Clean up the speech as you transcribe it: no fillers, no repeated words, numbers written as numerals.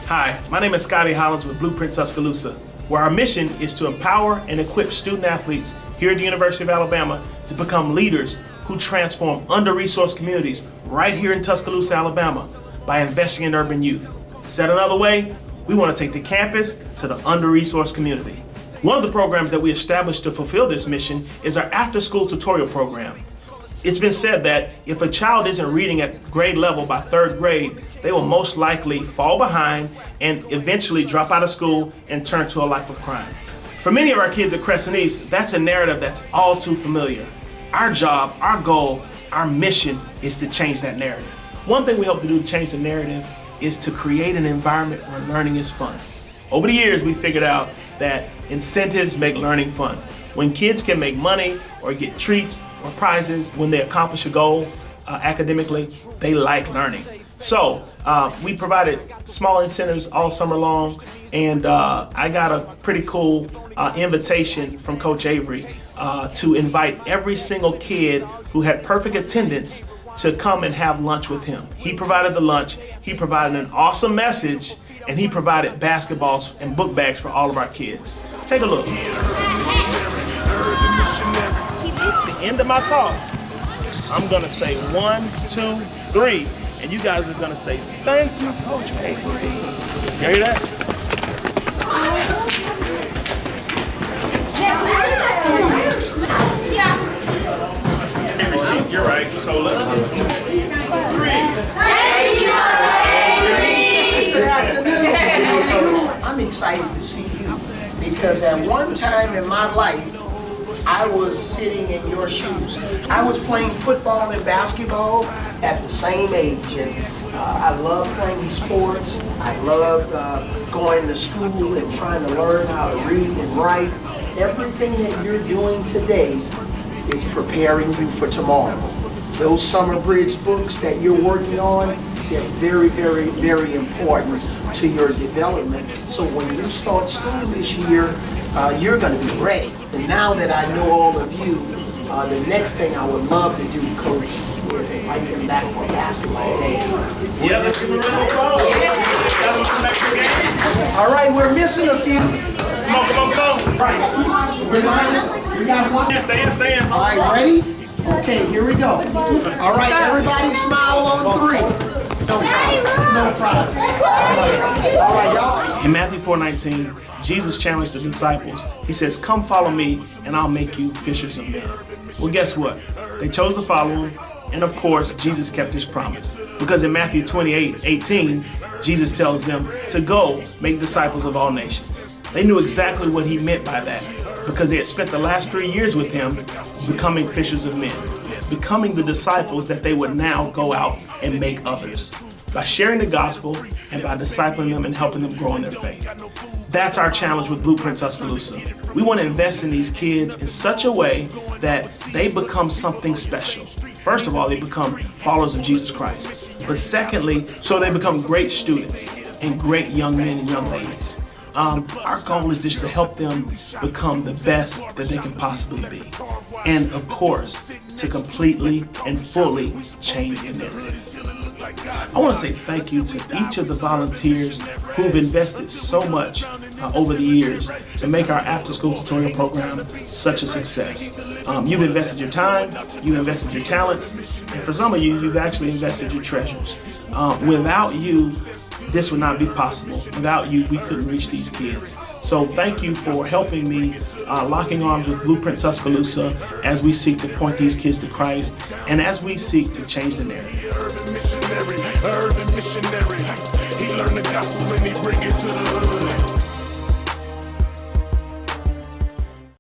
Hi, my name is Scotty Hollins with Blueprint Tuscaloosa, where our mission is to empower and equip student athletes here at the University of Alabama to become leaders who transform under-resourced communities right here in Tuscaloosa, Alabama, by investing in urban youth. Said another way, we want to take the campus to the under-resourced community. One of the programs that we established to fulfill this mission is our after-school tutorial program. It's been said that if a child isn't reading at grade level by third grade, they will most likely fall behind and eventually drop out of school and turn to a life of crime. For many of our kids at Crescent East, that's a narrative that's all too familiar. Our job, our goal, our mission is to change that narrative. One thing we hope to do to change the narrative is to create an environment where learning is fun. Over the years, we figured out that incentives make learning fun. When kids can make money or get treats or prizes when they accomplish a goal academically, they like learning. So we provided small incentives all summer long, and I got a pretty cool invitation from Coach Avery to invite every single kid who had perfect attendance to come and have lunch with him. He provided the lunch, he provided an awesome message, and he provided basketballs and book bags for all of our kids. Take a look. At the end of my talk, I'm gonna say 1, 2, 3, and you guys are gonna say, "Thank you, Coach Avery." You hear that? Avery, you're right. So let's 3. Thank you, Avery. Good afternoon. I'm excited to see you because at one time in my life, I was sitting in your shoes. I was playing football and basketball at the same age, and I loved playing sports. I loved going to school and trying to learn how to read and write. Everything that you're doing today is preparing you for tomorrow. Those Summer Bridge books that you're working on, they're very, very, very important to your development. So when you start school this year, you're going to be ready. And now that I know all of you, the next thing I would love to do, Coach, is invite them back for basketball game. Yeah, let's give a round of applause. All right, we're missing a few. Come on, come on, come on. Right. We got one. Stay in. All right, ready? Okay, here we go. All right, everybody smile on 3. No problem. All right, y'all. In Matthew 4:19, Jesus challenged the disciples. He says, "Come follow me, and I'll make you fishers of men." Well, guess what? They chose to follow him, and of course, Jesus kept his promise. Because in Matthew 28:18, Jesus tells them to go make disciples of all nations. They knew exactly what he meant by that, because they had spent the last 3 years with him becoming fishers of men, becoming the disciples that they would now go out and make others, by sharing the gospel and by discipling them and helping them grow in their faith. That's our challenge with Blueprint Tuscaloosa. We want to invest in these kids in such a way that they become something special. First of all, they become followers of Jesus Christ. But secondly, so they become great students and great young men and young ladies. Our goal is just to help them become the best that they can possibly be. And of course, to completely and fully change the narrative. I want to say thank you to each of the volunteers who've invested so much over the years to make our after-school tutorial program such a success. You've invested your time, you've invested your talents, and for some of you, you've actually invested your treasures. Without you, this would not be possible. Without you, we couldn't reach these kids. So thank you for helping me, locking arms with Blueprint Tuscaloosa as we seek to point these kids to Christ and as we seek to change the narrative. Urban missionary, he learned the gospel and he bring it to the hood.